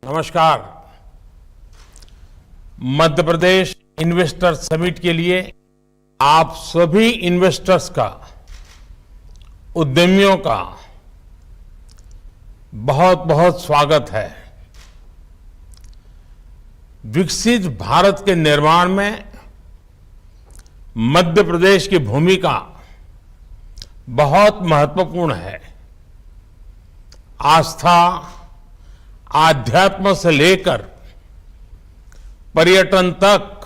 नमस्कार। Madhya Pradesh investor summit के लिए आप सभी इन्वेस्टर्स का, उद्यमियों का बहुत बहुत स्वागत है। विकसित भारत के निर्माण में मध्य प्रदेश की भूमिका बहुत महत्वपूर्ण है। आस्था, आध्यात्म से लेकर पर्यटन तक,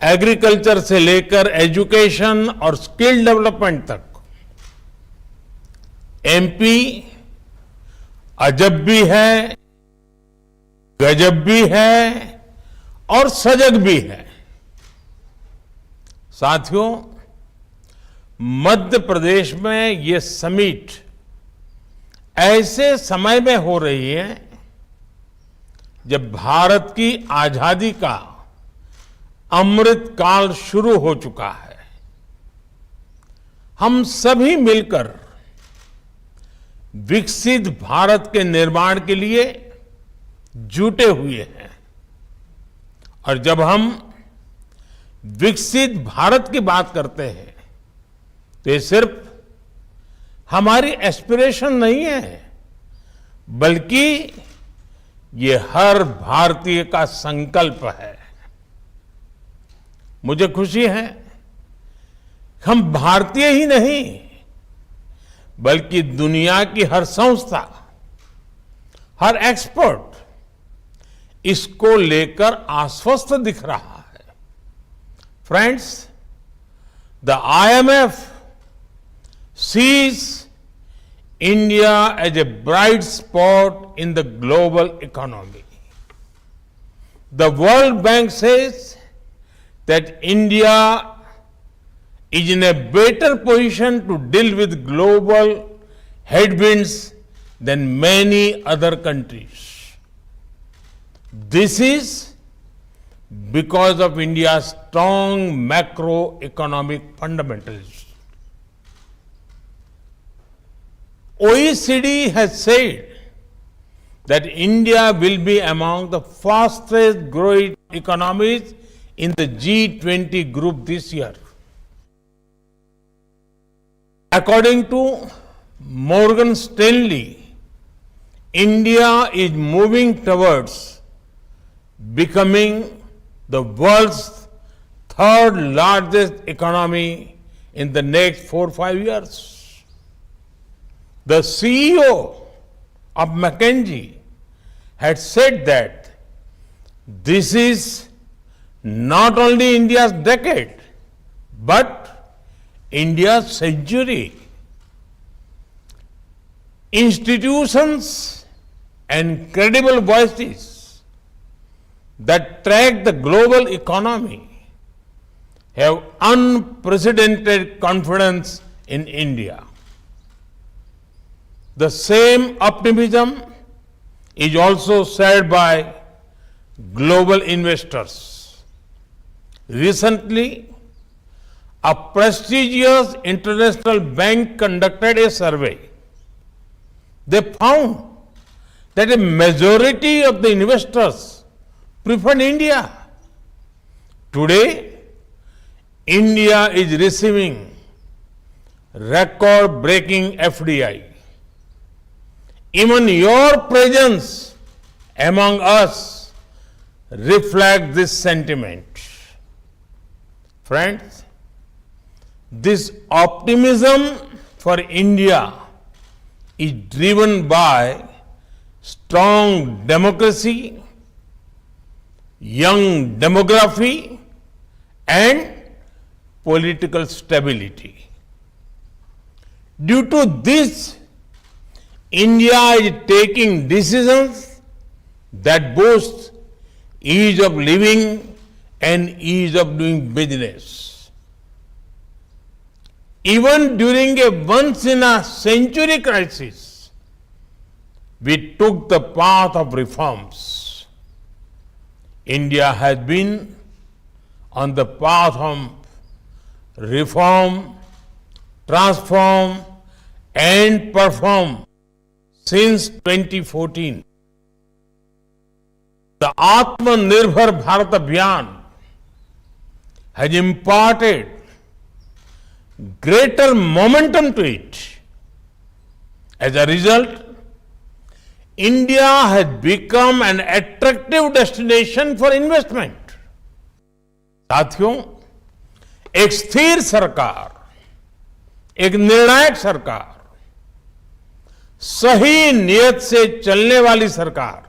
एग्रीकल्चर से लेकर एजुकेशन और स्किल डेवलपमेंट तक, एमपी अजब भी है, गजब भी है और सजग भी है। साथियों, मध्य प्रदेश में ये समिट ऐसे समय में हो रही है जब भारत की आजादी का अमृत काल शुरू हो चुका है। हम सभी मिलकर विकसित भारत के निर्माण के लिए जुटे हुए हैं। और जब हम विकसित भारत की बात करते हैं तो ये सिर्फ हमारी एस्पिरेशन नहीं है, बल्कि ये हर भारतीय का संकल्प है। मुझे खुशी है हम भारतीय ही नहीं, बल्कि दुनिया की हर संस्था, हर एक्सपर्ट इसको लेकर आश्वस्त दिख रहा है। Friends, the IMF sees India as a bright spot in the global economy. The World Bank says that India is in a better position to deal with global headwinds than many other countries. This is because of India's strong macroeconomic fundamentals. OECD has said that India will be among the fastest growing economies in the G20 group this year. According to Morgan Stanley, India is moving towards becoming the world's third largest economy in the next 4 or 5 years. The CEO of McKinsey had said that this is not only India's decade, but India's century. Institutions and credible voices that track the global economy have unprecedented confidence in India. The same optimism is also shared by global investors. Recently, a prestigious international bank conducted a survey. They found that a majority of the investors prefer India. Today, India is receiving record-breaking FDI. Even your presence among us reflects this sentiment. Friends, this optimism for India is driven by strong democracy, young demography, and political stability. Due to this, India is taking decisions that boost ease of living and ease of doing business. Even during a once-in-a-century crisis, we took the path of reforms. India has been on the path of reform, transform, and perform since 2014. The Atmanirbhar Bharat Abhiyan has imparted greater momentum to it. As a result, India has become an attractive destination for investment. साथियों, एक स्थिर सरकार, एक निर्णायक सरकार, सही नियत से चलने वाली सरकार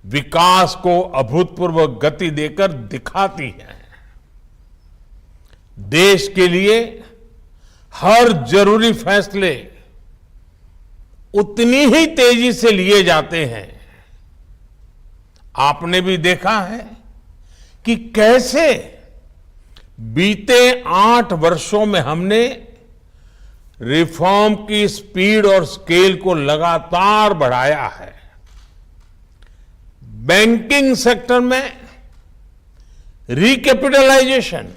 विकास को अभूतपूर्व गति देकर दिखाती है। देश के लिए हर जरूरी फैसले उतनी ही तेजी से लिए जाते हैं। आपने भी देखा है कि कैसे बीते 8 वर्षों में हमने रिफॉर्म की स्पीड और स्केल को लगातार बढ़ाया है। बैंकिंग सेक्टर में रिकैपिटलाइजेशन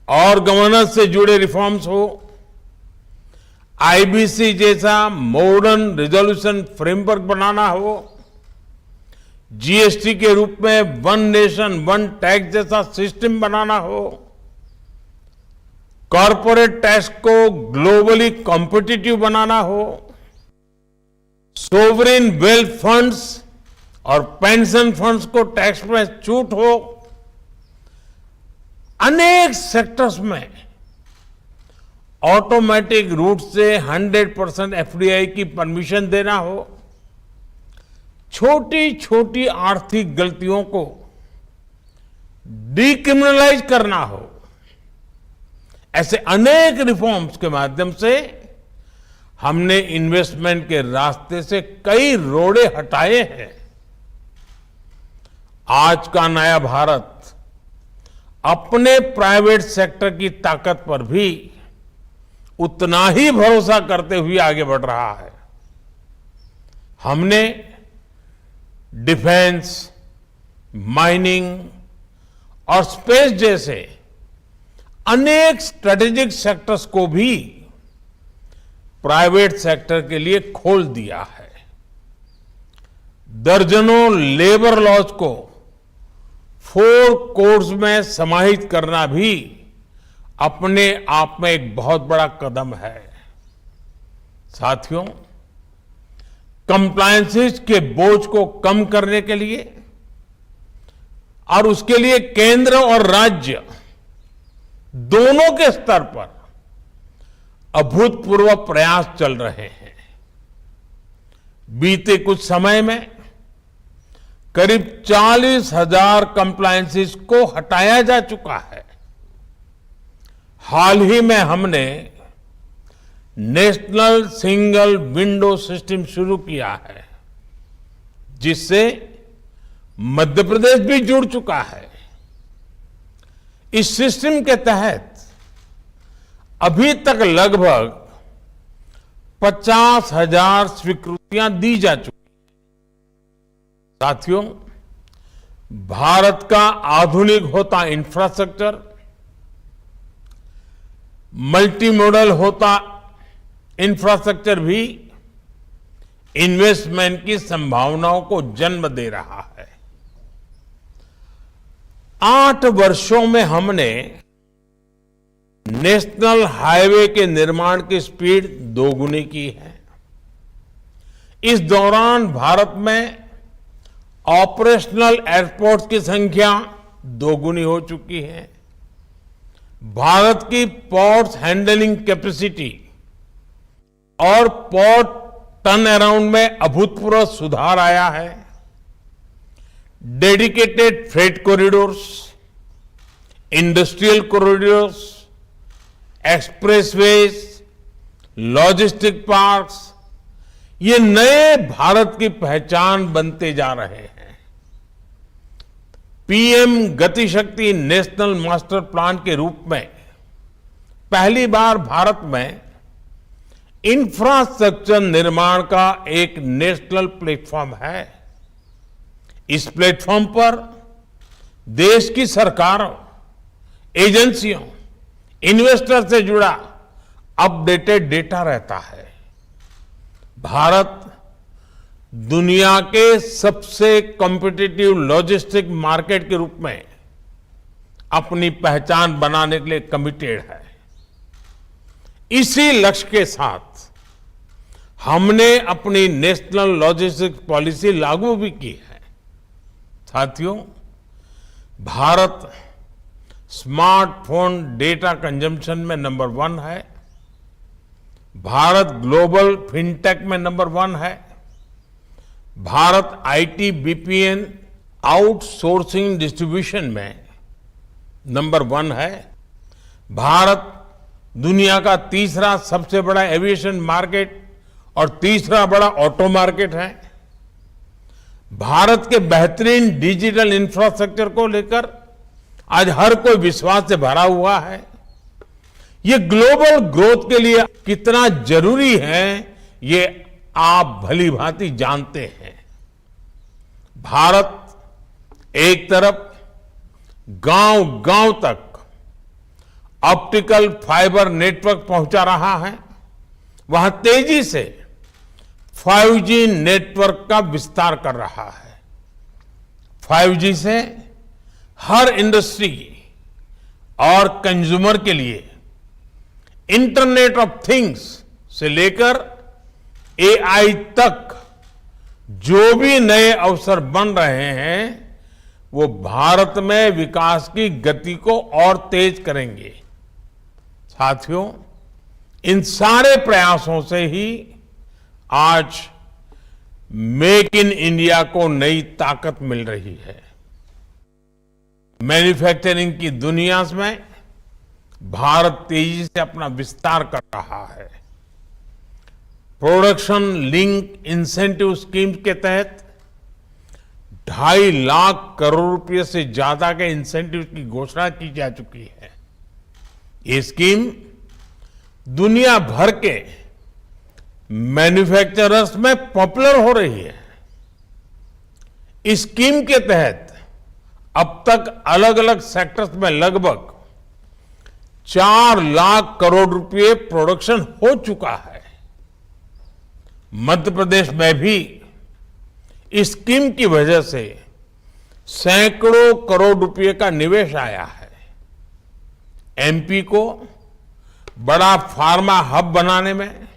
और गवर्नेंस से जुड़े रिफॉर्म्स हो, आईबीसी जैसा मॉडर्न रिजोल्यूशन फ्रेमवर्क बनाना हो, जीएसटी के रूप में वन नेशन वन टैक्स जैसा सिस्टम बनाना हो, कॉरपोरेट टैक्स को ग्लोबली कॉम्पिटिटिव बनाना हो, सोवरेन वेल्थ फंड्स और पेंशन फंड्स को टैक्स में छूट हो, अनेक सेक्टर्स में ऑटोमेटिक रूट से 100% एफडीआई की परमिशन देना हो, छोटी छोटी आर्थिक गलतियों को डिक्रिमिनलाइज करना हो, ऐसे अनेक रिफॉर्म्स के माध्यम से हमने इन्वेस्टमेंट के रास्ते से कई रोड़े हटाए हैं। आज का नया भारत अपने प्राइवेट सेक्टर की ताकत पर भी उतना ही भरोसा करते हुए आगे बढ़ रहा है। हमने डिफेंस, माइनिंग और स्पेस जैसे अनेक स्ट्रेटेजिक सेक्टर्स को भी प्राइवेट सेक्टर के लिए खोल दिया है। दर्जनों लेबर लॉज को 4 कोर्स में समाहित करना भी अपने आप में एक बहुत बड़ा कदम है। साथियों, कंप्लायंसेस के बोझ को कम करने के लिए और उसके लिए केंद्र और राज्य दोनों के स्तर पर अभूतपूर्व प्रयास चल रहे हैं। बीते कुछ समय में करीब 40,000 कंप्लायंसेस को हटाया जा चुका है। हाल ही में हमने नेशनल सिंगल विंडो सिस्टम शुरू किया है, जिससे मध्य प्रदेश भी जुड़ चुका है। इस सिस्टम के तहत अभी तक लगभग 50,000 स्वीकृतियां दी जा चुकी हैं। साथियों, भारत का आधुनिक होता इंफ्रास्ट्रक्चर, मल्टी मॉडल होता इंफ्रास्ट्रक्चर भी इन्वेस्टमेंट की संभावनाओं को जन्म दे रहा है। 8 वर्षों में हमने नेशनल हाईवे के निर्माण की स्पीड दोगुनी की है। इस दौरान भारत में ऑपरेशनल एयरपोर्ट्स की संख्या दोगुनी हो चुकी है। भारत की पोर्ट्स हैंडलिंग कैपेसिटी और पोर्ट टर्न अराउंड में अभूतपूर्व सुधार आया है। Dedicated freight corridors, industrial corridors, expressways, logistic parks, ये नए भारत की पहचान बनते जा रहे हैं। पीएम गति शक्ति नेशनल मास्टर प्लान के रूप में पहली बार भारत में इंफ्रास्ट्रक्चर निर्माण का एक नेशनल प्लेटफॉर्म है। इस प्लेटफॉर्म पर देश की सरकारों, एजेंसियों, इन्वेस्टर से जुड़ा अपडेटेड डेटा रहता है। भारत दुनिया के सबसे कॉम्पिटिटिव लॉजिस्टिक मार्केट के रूप में अपनी पहचान बनाने के लिए कमिटेड है। इसी लक्ष्य के साथ हमने अपनी नेशनल लॉजिस्टिक्स पॉलिसी लागू भी की है। साथियों, भारत स्मार्टफोन डेटा कंजम्पशन में नंबर 1 है। भारत ग्लोबल फिनटेक में नंबर 1 है। Bharat IT BPN outsourcing distribution में नंबर 1 है। भारत दुनिया का तीसरा सबसे बड़ा एविएशन मार्केट और तीसरा बड़ा ऑटो मार्केट है। भारत के बेहतरीन डिजिटल इंफ्रास्ट्रक्चर को लेकर आज हर कोई विश्वास से भरा हुआ है। ये ग्लोबल ग्रोथ के लिए कितना जरूरी है, ये आप भली भांति जानते हैं। भारत एक तरफ गांव-गांव तक ऑप्टिकल फाइबर नेटवर्क पहुंचा रहा है, वहां तेजी से 5G नेटवर्क का विस्तार कर रहा है। 5G से हर इंडस्ट्री और कंज्यूमर के लिए इंटरनेट ऑफ थिंग्स से लेकर AI तक जो भी नए अवसर बन रहे हैं, वो भारत में विकास की गति को और तेज करेंगे। साथियों, इन सारे प्रयासों से ही आज मेक इन इंडिया को नई ताकत मिल रही है। मैन्युफैक्चरिंग की दुनिया में भारत तेजी से अपना विस्तार कर रहा है। प्रोडक्शन लिंक इंसेंटिव स्कीम के तहत 2.5 लाख करोड़ रुपए से ज्यादा के इंसेंटिव की घोषणा की जा चुकी है। ये स्कीम दुनिया भर के मैन्युफैक्चरर्स में पॉपुलर हो रही है। इस स्कीम के तहत अब तक अलग अलग सेक्टर्स में लगभग 4 लाख करोड़ रुपए प्रोडक्शन हो चुका है। मध्य प्रदेश में भी इस स्कीम की वजह से सैकड़ों करोड़ रुपए का निवेश आया है। एमपी को बड़ा फार्मा हब बनाने में,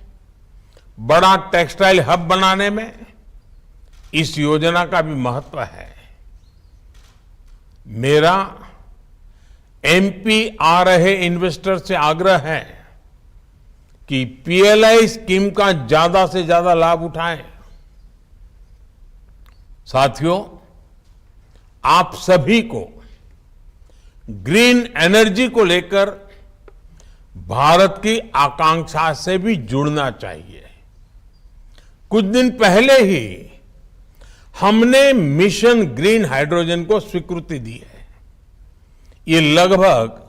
बड़ा टेक्सटाइल हब बनाने में इस योजना का भी महत्व है। मेरा एमपी आ रहे इन्वेस्टर से आग्रह है कि पीएलआई स्कीम का ज्यादा से ज्यादा लाभ उठाएं। साथियों, आप सभी को ग्रीन एनर्जी को लेकर भारत की आकांक्षा से भी जुड़ना चाहिए। कुछ दिन पहले ही हमने मिशन ग्रीन हाइड्रोजन को स्वीकृति दी है। ये लगभग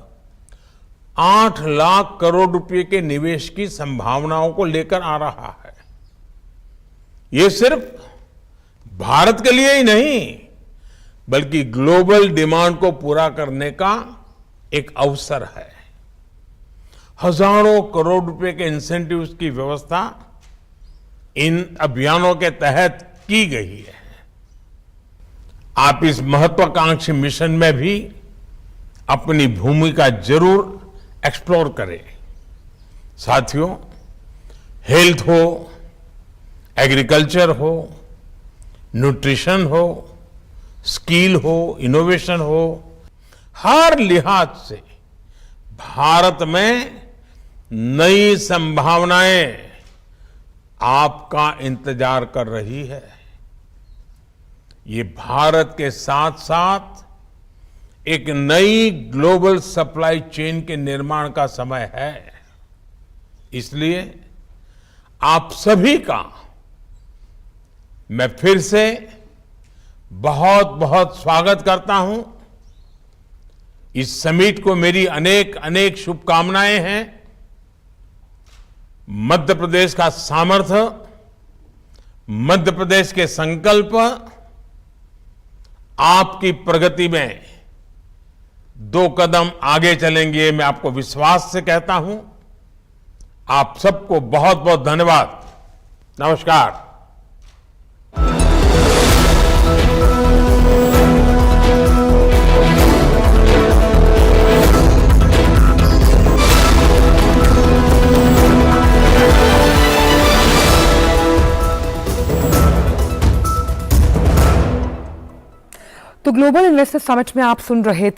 8 लाख करोड़ रुपए के निवेश की संभावनाओं को लेकर आ रहा है। ये सिर्फ भारत के लिए ही नहीं, बल्कि ग्लोबल डिमांड को पूरा करने का एक अवसर है। हजारों करोड़ रुपए के इंसेंटिव्स की व्यवस्था इन अभियानों के तहत की गई है। आप इस महत्वाकांक्षी मिशन में भी अपनी भूमिका जरूर एक्सप्लोर करें। साथियों, हेल्थ हो, एग्रीकल्चर हो, न्यूट्रिशन हो, स्किल हो, इनोवेशन हो, हर लिहाज से भारत में नई संभावनाएं आपका इंतजार कर रही है। ये भारत के साथ साथ एक नई ग्लोबल सप्लाई चेन के निर्माण का समय है। इसलिए आप सभी का मैं फिर से बहुत बहुत स्वागत करता हूं। इस समिट को मेरी अनेक अनेक शुभकामनाएं हैं। मध्य प्रदेश का सामर्थ्य, मध्य प्रदेश के संकल्प आपकी प्रगति में 2 कदम आगे चलेंगे, मैं आपको विश्वास से कहता हूं। आप सबको बहुत बहुत धन्यवाद। नमस्कार। तो ग्लोबल इन्वेस्टर समिट में आप सुन रहे थे